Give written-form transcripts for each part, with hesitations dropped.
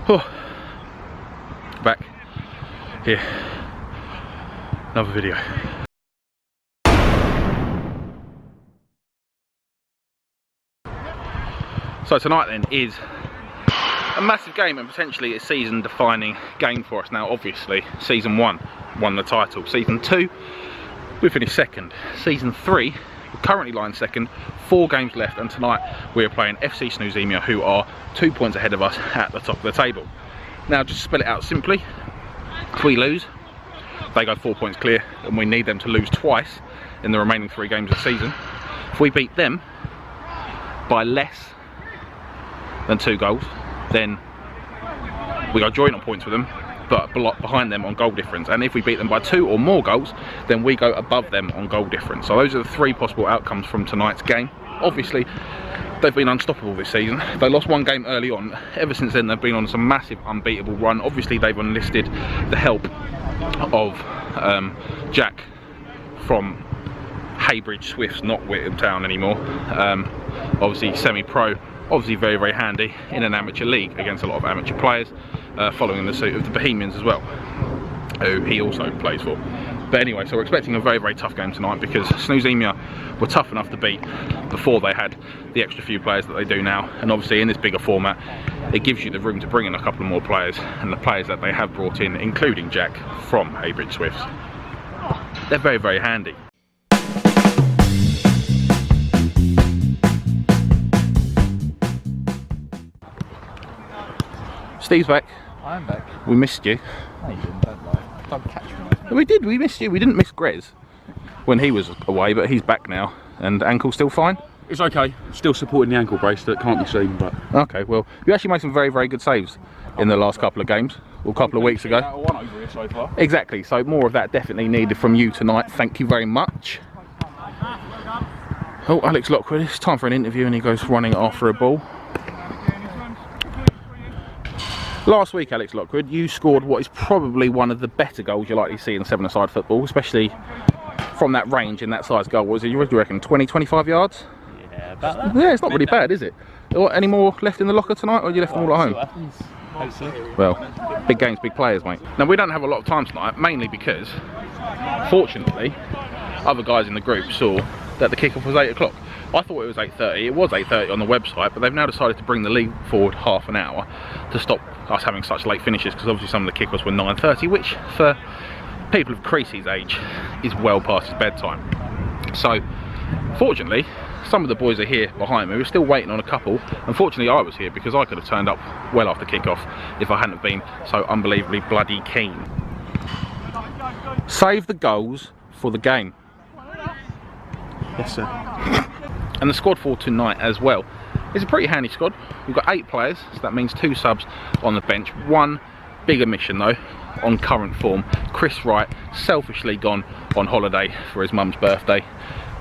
Oh, back here, another video. So tonight then is a massive game and potentially a season defining game for us. Now obviously season 1 won the title, season 2 we finished second, season 3 we're currently lying second, 4 games left, and tonight we're playing FC SNOOZEMIA, who are 2 points ahead of us at the top of the table. Now just to spell it out simply, if we lose they go 4 points clear, and we need them to lose twice in the remaining 3 games of the season. If we beat them by less than 2 goals, then we go joint on points with them, but behind them on goal difference. And if we beat them by 2 or more goals, then we go above them on goal difference. So those are the 3 possible outcomes from tonight's game. Obviously they've been unstoppable this season. They lost 1 game early on. Ever since then they've been on some massive unbeatable run. Obviously they've enlisted the help of Jack from Haybridge Swifts, not Whittam Town anymore. Obviously semi-pro, obviously very, very handy in an amateur league against a lot of amateur players, following the suit of the Bohemians as well, who he also plays for. But anyway, so we're expecting a very, very tough game tonight, because SNOOZEMIA were tough enough to beat before they had the extra few players that they do now. And obviously in this bigger format it gives you the room to bring in a couple of more players, and the players that they have brought in, including Jack from Haybridge Swifts, they're very, very handy. Steve's back. I'm back. We missed you. No, you didn't, don't lie. Don't catch me. We did, we missed you. We didn't miss Grez when he was away, but he's back now. And ankle's still fine? It's okay. Still supporting the ankle brace that can't be seen, but... Okay, well, you actually made some very, very good saves in the last couple of games, or a couple of weeks ago. One over here so far. Exactly, so more of that definitely needed from you tonight. Thank you very much. Oh, Alex Lockwood, it's time for an interview, and he goes running after a ball. Last week, Alex Lockwood, you scored what is probably one of the better goals you're likely to see in 7-a-side football, especially from that range in that size goal. Was it, you reckon, 20, 25 yards? Yeah, about that. Yeah, it's not really bad, is it? Any more left in the locker tonight, or you left them all at home? Hopefully. Well, big games, big players, mate. Now, we don't have a lot of time tonight, mainly because, fortunately, other guys in the group saw that the kickoff was 8 o'clock. I thought it was 8:30. It was 8:30 on the website, but they've now decided to bring the league forward half an hour to stop us having such late finishes, because obviously some of the kickoffs were 9:30, which for people of Creasy's age is well past his bedtime. So, fortunately, some of the boys are here behind me. We're still waiting on a couple. Unfortunately, I was here because I could have turned up well after kickoff if I hadn't been so unbelievably bloody keen. Save the goals for the game. Yes, sir. And the squad for tonight as well is a pretty handy squad. We've got 8 players, so that means 2 subs on the bench. 1 big omission though, on current form. Chris Wright, selfishly gone on holiday for his mum's birthday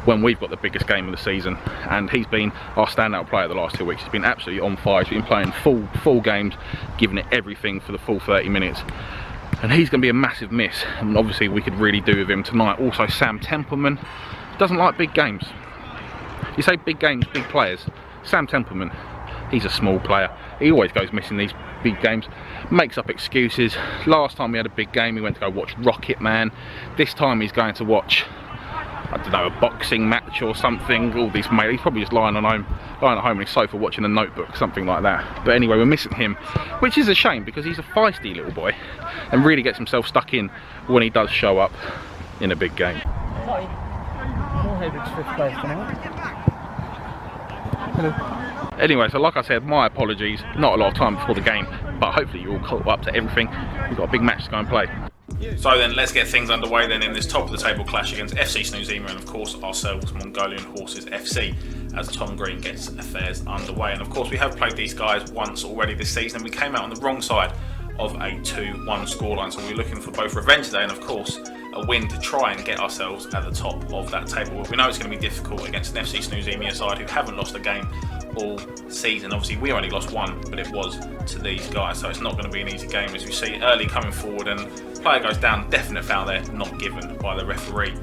when we've got the biggest game of the season, and he's been our standout player the last 2 weeks. He's been absolutely on fire. He's been playing full games, giving it everything for the full 30 minutes. And he's going to be a massive miss, and obviously we could really do with him tonight. Also Sam Templeman doesn't like big games. You say big games, big players. Sam Templeman, he's a small player. He always goes missing these big games, makes up excuses. Last time we had a big game, he went to go watch Rocket Man. This time he's going to watch, I don't know, a boxing match or something. All these, he's probably just lying at home on his sofa watching a Notebook, something like that. But anyway, we're missing him, which is a shame, because he's a feisty little boy and really gets himself stuck in when he does show up in a big game. Anyway, so like I said, my apologies, not a lot of time before the game, but hopefully you're all caught up to everything. We've got a big match to go and play. So then let's get things underway then in this top of the table clash against FC SNOOZEMIA and of course ourselves, Mongolian Horses FC, as Tom Green gets affairs underway. And of course we have played these guys once already this season, and we came out on the wrong side of a 2-1 scoreline, so we're looking for both revenge today and of course a win to try and get ourselves at the top of that table. We know it's going to be difficult against an FC SNOOZEMIA side who haven't lost a game all season. Obviously we only lost 1, but it was to these guys, so it's not going to be an easy game. As we see early coming forward, and player goes down, definite foul there, not given by the referee.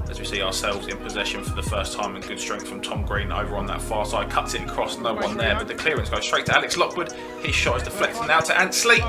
As as we see ourselves in possession for the first time, and good strength from Tom Green over on that far side, cuts it across, no one there, but the clearance goes straight to Alex Lockwood. His shot is deflected now to Antley.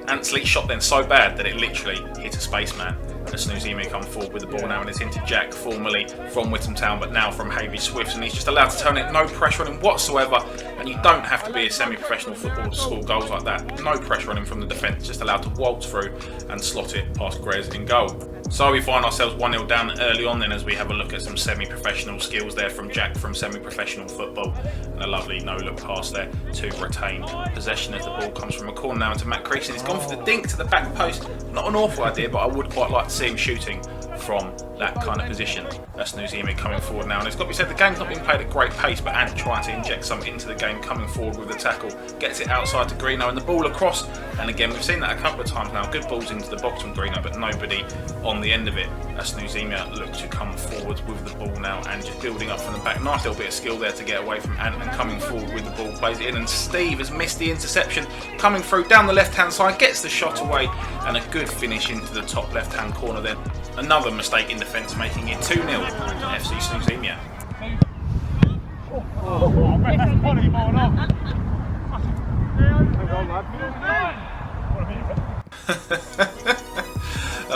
Antley shot then so bad that it literally hit a spaceman. As SNOOZEMIA come forward with the ball now, and it's into Jack, formerly from Whittam Town but now from Havey Swifts, and he's just allowed to turn it, no pressure on him whatsoever, and you don't have to be a semi-professional footballer to score goals like that. No pressure on him from the defence, just allowed to waltz through and slot it past Grez in goal. So we find ourselves 1-0 down early on then, as we have a look at some semi-professional skills there from Jack from semi-professional football, and a lovely no-look pass there to retain possession as the ball comes from a corner now into Matt Creasy, and he's gone for the dink to the back post. Not an awful idea, but I would quite like to see him shooting from that kind of position. That's SNOOZEMIA coming forward now, and it's got to be said the game's not being played at great pace, but Ant trying to inject some into the game, coming forward with the tackle, gets it outside to Greeno and the ball across, and again we've seen that a couple of times now, good balls into the box from Greeno but nobody on the end of it. As SNOOZEMIA look to come forward with the ball now and just building up from the back. Nice little bit of skill there to get away from Ant, and coming forward with the ball, plays it in, and Steve has missed the interception, coming through down the left hand side, gets the shot away, and a good finish into the top left hand corner then. Another mistake in defence, making it 2-0 to FC SNOOZEMIA.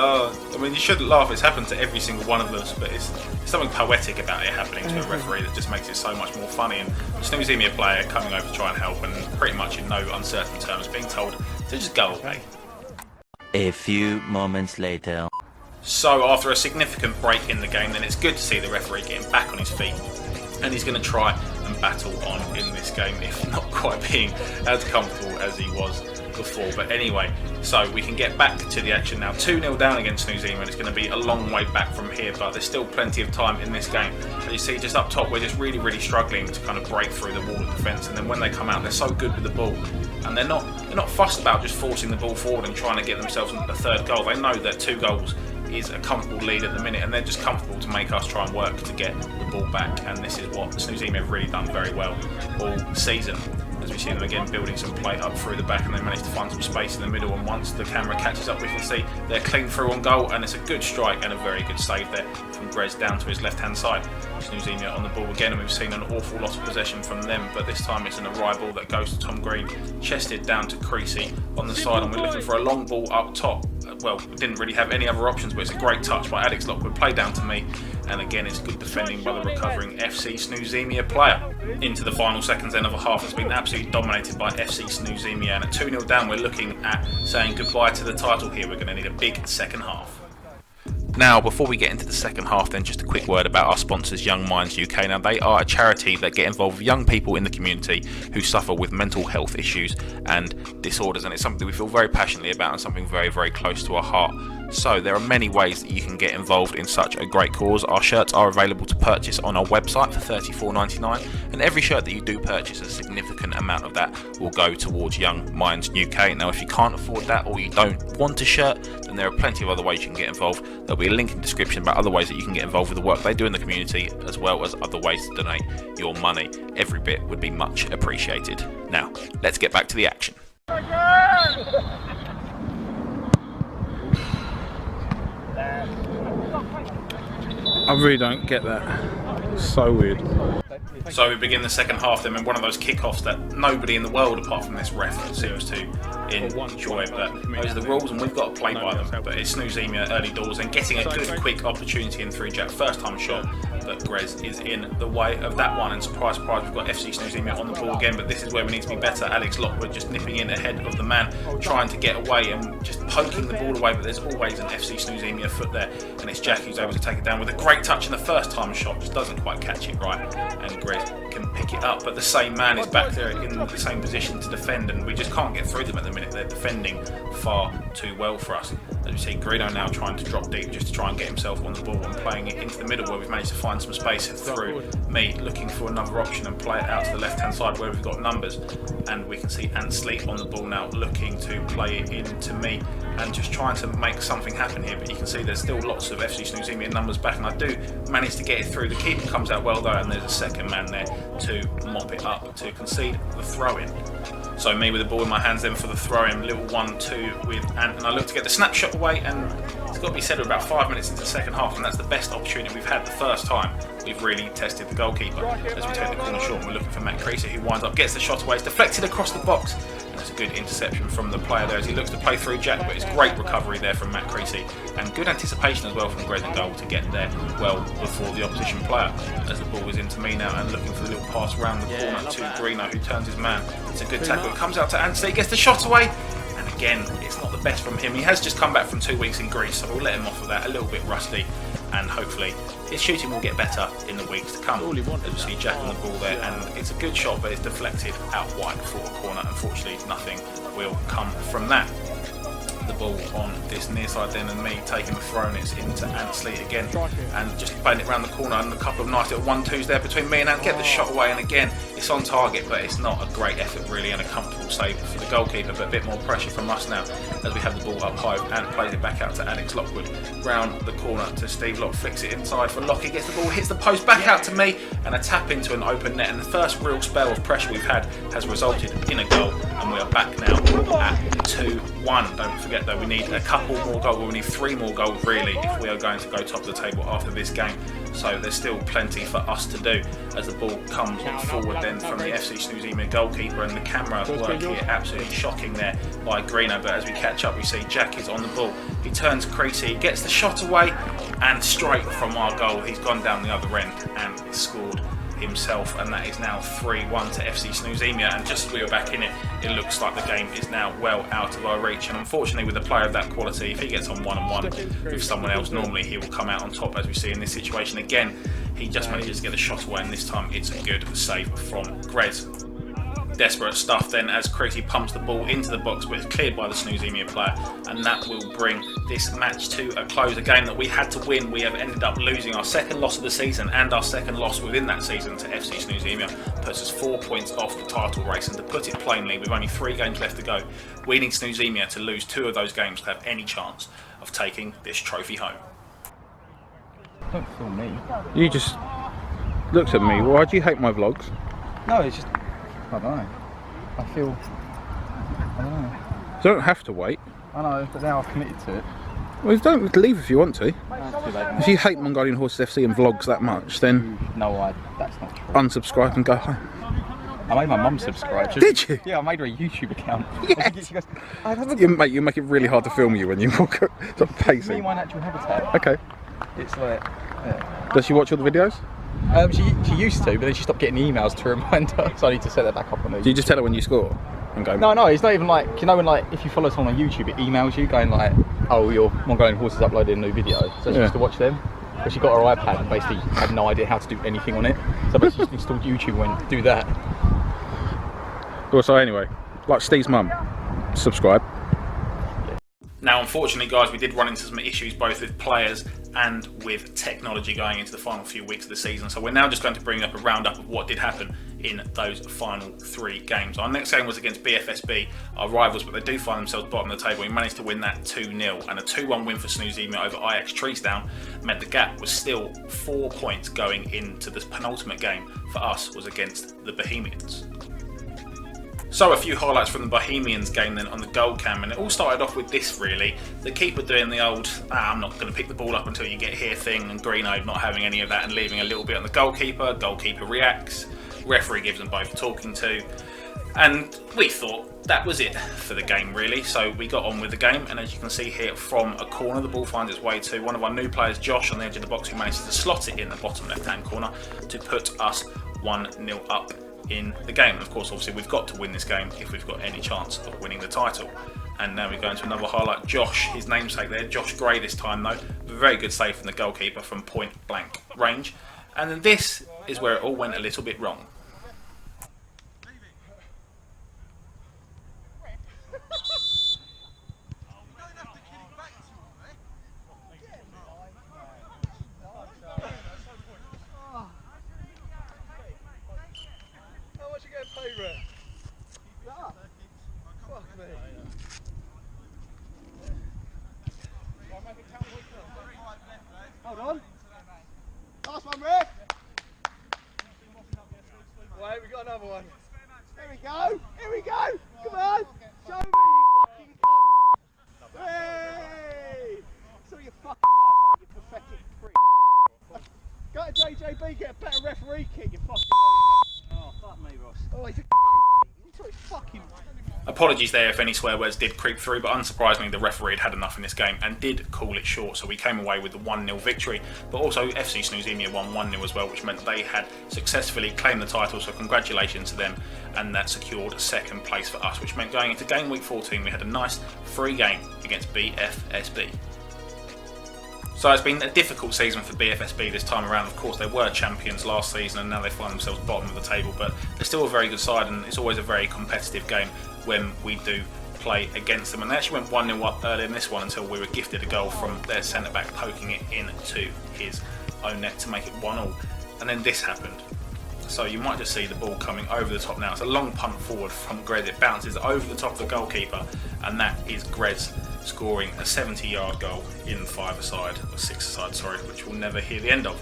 I mean, you shouldn't laugh, it's happened to every single one of us, but it's something poetic about it happening to a referee that just makes it so much more funny. And the SNOOZEMIA player coming over to try and help, and pretty much in no uncertain terms being told to just go away. A few moments later. So after a significant break in the game, then it's good to see the referee getting back on his feet, and he's going to try and battle on in this game, if not quite being as comfortable as he was before. But anyway, so we can get back to the action now. 2-0 down against SNOOZEMIA, and it's going to be a long way back from here, but there's still plenty of time in this game. As you see just up top, we're just really struggling to kind of break through the wall of defence, and then when they come out, they're so good with the ball, and they're not fussed about just forcing the ball forward and trying to get themselves a third goal. They know that 2 goals is a comfortable lead at the minute, and they're just comfortable to make us try and work to get the ball back, and this is what SNOOZEMIA have really done very well all season. As we see them again building some play up through the back, and they manage to find some space in the middle, and once the camera catches up we can see they're clean through on goal, and it's a good strike and a very good save there from Grez down to his left hand side. SNOOZEMIA on the ball again, and we've seen an awful lot of possession from them, but this time it's an arrival that goes to Tom Green, chested down to Creasy on the side, and we're looking for a long ball up top. Well, we didn't really have any other options, but it's a great touch by Alex Lockwood, play down to me, and again it's good defending by the recovering FC SNOOZEMIA player. Into the final seconds then of a half has been absolutely dominated by FC SNOOZEMIA, and at 2-0 down we're looking at saying goodbye to the title here. We're going to need a big second half. Now, before we get into the second half, then just a quick word about our sponsors, YoungMinds UK. Now, they are a charity that get involved with young people in the community who suffer with mental health issues and disorders, and it's something that we feel very passionately about and something very close to our heart. So there are many ways that you can get involved in such a great cause. Our shirts are available to purchase on our website for $34.99, and every shirt that you do purchase, a significant amount of that will go towards YoungMinds UK. Now, if you can't afford that or you don't want a shirt, then there are plenty of other ways you can get involved. There'll be a link in the description about other ways that you can get involved with the work they do in the community, as well as other ways to donate your money. Every bit would be much appreciated. Now, let's get back to the action. I really don't get that. It's so weird. So we begin the second half then, in one of those kickoffs that nobody in the world apart from this ref seems to enjoy, but those are the rules and we've got to play by them. But it's SNOOZEMIA early doors and getting a good quick opportunity in through Jack, first time shot, but Grez is in the way of that one, and surprise we've got FC SNOOZEMIA on the ball again, but this is where we need to be better. Alex Lockwood just nipping in ahead of the man, trying to get away and just poking the ball away, but there's always an FC SNOOZEMIA foot there, and it's Jack who's able to take it down with a great touch in the first time shot, just doesn't quite catch it right, and Grez can pick it up, but the same man is back there in the same position to defend, and we just can't get through them at the minute. They're defending far too well for us. As we see Greeno now trying to drop deep just to try and get himself on the ball and playing it into the middle, where we've managed to find some space through me, looking for another option and play it out to the left hand side where we've got numbers. And we can see Ansley on the ball now, looking to play it into me and just trying to make something happen here. But you can see there's still lots of FC SNOOZEMIA numbers back, and I do manage to get it through. The keeper comes out well though, and there's a second man there to mop it up to concede the throw-in. So me with the ball in my hands then for the throw-in, little 1-2 with Ant, and I look to get the snapshot away, and it's got to be said we're about 5 minutes into the second half, and that's the best opportunity we've had the first time we've really tested the goalkeeper. As we take the corner short, and we're looking for Matt Creasy, who winds up, gets the shot away, it's deflected across the box, and it's a good interception from the player there as he looks to play through Jack, but it's great recovery there from Matt Creasy, and good anticipation as well from Greg and goal to get there well before the opposition player. As the ball is into me now, and looking for the little pass around the corner to Greeno, who turns his man. It's a good tackle, it comes out to Anstey, gets the shot away, and again, it's not the best from him. He has just come back from 2 weeks in Greece, so we'll let him off of that, a little bit rusty, and hopefully his shooting will get better in the weeks to come. As we see Jack on the ball there, and it's a good shot, but it's deflected out wide for a corner. Unfortunately, nothing will come from that. The ball on this near side then, and me taking the throw, and it's into Ansley again, and just playing it around the corner, and a couple of nice little 1-2s there between me and Ant, get the shot away, and again it's on target, but it's not a great effort really, and a comfortable save for the goalkeeper, but a bit more pressure from us now as we have the ball up high. Ant plays it back out to Alex Lockwood, round the corner to Steve Lock, flicks it inside for Lockie, gets the ball, hits the post, back out to me, and a tap into an open net, and the first real spell of pressure we've had has resulted in a goal, and we are back now at 2-1. Don't forget though, we need a couple more goals, we need 3 more goals really if we are going to go top of the table after this game, so there's still plenty for us to do. As the ball comes forward then from the FC SNOOZEMIA goalkeeper, and the camera work here absolutely shocking there by Greeno, but as we catch up we see Jack is on the ball, he turns Creasy, gets the shot away, and straight from our goal he's gone down the other end and scored himself, and that is now 3-1 to FC SNOOZEMIA. And just as we were back in it, it looks like the game is now well out of our reach, and unfortunately with a player of that quality, if he gets on 1-on-1 with someone else, normally he will come out on top. As we see in this situation again, he just manages to get a shot away, and this time it's a good save from Grez. Desperate stuff then as Creasy pumps the ball into the box, but it's cleared by the SNOOZEMIA player, and that will bring this match to a close. A game that we had to win. We have ended up losing our second loss of the season, and our second loss within that season to FC SNOOZEMIA puts us 4 points off the title race. And to put it plainly, with only 3 games left to go, we need SNOOZEMIA to lose 2 of those games to have any chance of taking this trophy home. Don't film me. You just looked at me. Why do you hate my vlogs? No, it's just, I don't know. I don't know. You don't have to wait. I know, but now I've committed to it. Well, don't leave if you want to. It's too late. If you hate Mongolian Horses FC and vlogs that much, then No, that's not true. unsubscribe and go home. I made my mum subscribe. Did you? Yeah, I made her a YouTube account. Yes. She goes, I have a You make it really hard to film you when you walk. Stop me pacing. my natural habitat. Okay. It's like, yeah. Does she watch all the videos? She used to, but then she stopped getting emails to remind her, so I need to set that back up on the. Do you just tell her when you score and go? No, it's not even like, you know when like if you follow someone on YouTube, it emails you going like, oh, your Mongolian horse has uploaded a new video, so she used to watch them. But she got her iPad and basically had no idea how to do anything on it, so basically just installed YouTube and went, do that. Well, so anyway, like Steve's mum, subscribe. Now unfortunately guys, we did run into some issues both with players and with technology going into the final few weeks of the season, so we're now just going to bring up a roundup of what did happen in those final 3 games. Our next game was against BFSB, our rivals, but they do find themselves bottom of the table. We managed to win that 2-0, and a 2-1 win for SNOOZEMIA over Ajax Treestown meant the gap was still 4 points going into this penultimate game for us was against the Bohemians. So a few highlights from the Bohemians game then on the goal cam, and it all started off with this really. The keeper doing the old, I'm not going to pick the ball up until you get here thing, and Greeno not having any of that and leaving a little bit on the goalkeeper. Goalkeeper reacts, referee gives them both a talking to, and we thought that was it for the game really. So we got on with the game, and as you can see here from a corner, the ball finds its way to one of our new players, Josh, on the edge of the box, who manages to slot it in the bottom left hand corner to put us 1-0 up in the game. And of course, obviously, we've got to win this game if we've got any chance of winning the title. And now we go into another highlight. Josh, his namesake there, Josh Gray this time though, a very good save from the goalkeeper from point blank range. And then this is where it all went a little bit wrong. We got another one. Here we go. Here we go. Come on. Show me, you fucking cunt. Hey! So you fucking life, you pathetic prick. Go to JJB, get a better referee kit, you fucking loser. Oh, fuck me, Ross. Oh, he's a mate. He's fucking... Apologies there if any swear words did creep through, but unsurprisingly the referee had enough in this game and did call it short, so we came away with the 1-0 victory. But also FC SNOOZEMIA won 1-0 as well, which meant they had successfully claimed the title, so congratulations to them, and that secured second place for us, which meant going into game week 14 we had a nice free game against BFSB. So it's been a difficult season for BFSB this time around. Of course, they were champions last season and now they find themselves bottom of the table, but they're still a very good side and it's always a very competitive game when we do play against them. And they actually went 1-0 up early in this one until we were gifted a goal from their centre-back poking it into his own net to make it 1-1. And then this happened. So you might just see the ball coming over the top now. It's a long punt forward from Grez. It bounces over the top of the goalkeeper, and that is Grez scoring a 70-yard goal in 5-a-side, or 6-a-side, sorry, which we'll never hear the end of.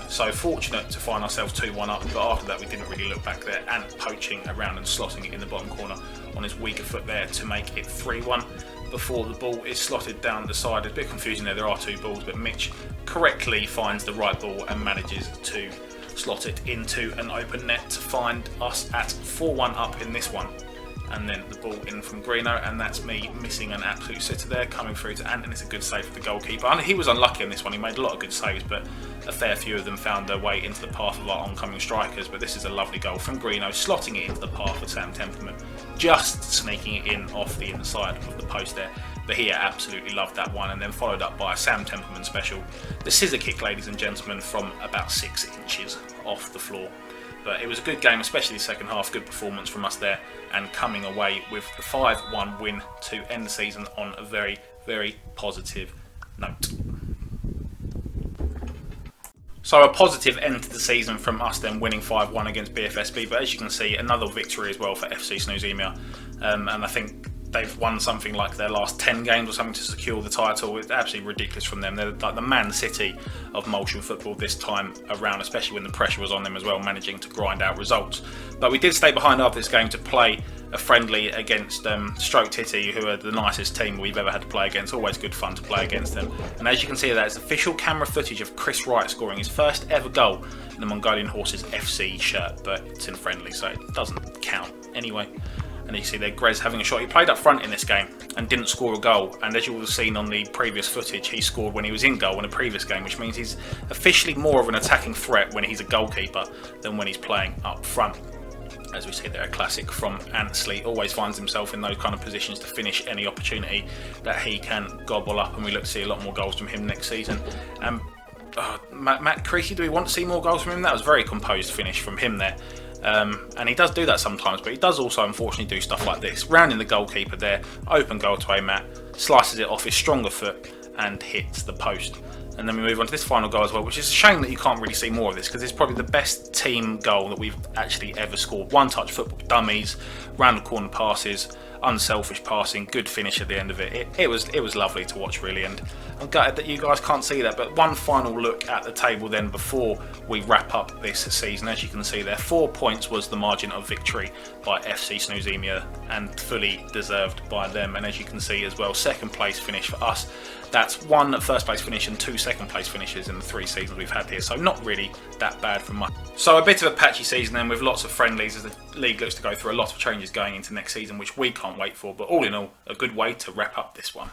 So fortunate to find ourselves 2-1 up, but after that we didn't really look back there, and poaching around and slotting it in the bottom corner on his weaker foot there to make it 3-1 before the ball is slotted down the side. It's a bit confusing there are two balls, but Mitch correctly finds the right ball and manages to slot it into an open net to find us at 4-1 up in this one. And then the ball in from Greeno, and that's me missing an absolute sitter there, coming through to Ant, and it's a good save for the goalkeeper. And he was unlucky on this one, he made a lot of good saves, but a fair few of them found their way into the path of our oncoming strikers. But this is a lovely goal from Greeno, slotting it into the path of Sam Templeman, just sneaking it in off the inside of the post there. But he absolutely loved that one, and then followed up by a Sam Templeman special. The scissor kick, ladies and gentlemen, from about 6 inches off the floor. But it was a good game, especially the second half. Good performance from us there, and coming away with the 5-1 win to end the season on a very, very positive note. So a positive end to the season from us then, winning 5-1 against BFSB. But as you can see, another victory as well for FC SNOOZEMIA. And I think they've won something like their last 10 games or something to secure the title. It's absolutely ridiculous from them. They're like the Man City of Molten football this time around, especially when the pressure was on them as well, managing to grind out results. But we did stay behind after this game to play a friendly against Stroke Titty, who are the nicest team we've ever had to play against. Always good fun to play against them. And as you can see, that is official camera footage of Chris Wright scoring his first ever goal in the Mongolian Horses FC shirt, but it's in friendly, so it doesn't count anyway. And you see there Grez having a shot. He played up front in this game and didn't score a goal, and as you will have seen on the previous footage, he scored when he was in goal in a previous game, which means he's officially more of an attacking threat when he's a goalkeeper than when he's playing up front. As we see there, a classic from Ansley, always finds himself in those kind of positions to finish any opportunity that he can gobble up, and we look to see a lot more goals from him next season. Matt Creasy, do we want to see more goals from him? That was a very composed finish from him there. And he does do that sometimes, but he does also unfortunately do stuff like this. Rounding the goalkeeper there, open goal to Matt, slices it off his stronger foot and hits the post. And then we move on to this final goal as well, which is a shame that you can't really see more of this, because it's probably the best team goal that we've actually ever scored. One-touch football, dummies, round the corner passes, unselfish passing, good finish at the end of it. It was lovely to watch, really, and I'm gutted that you guys can't see that. But one final look at the table then before we wrap up this season. As you can see there, 4 points was the margin of victory by FC SNOOZEMIA, and fully deserved by them. And as you can see as well, second place finish for us. That's 1 first place finish and 2 second place finishes in the 3 seasons we've had here, so not really that bad from us. So a bit of a patchy season then, with lots of friendlies as the league looks to go through a lot of changes going into next season, which we can't wait for. But all in all, a good way to wrap up this one.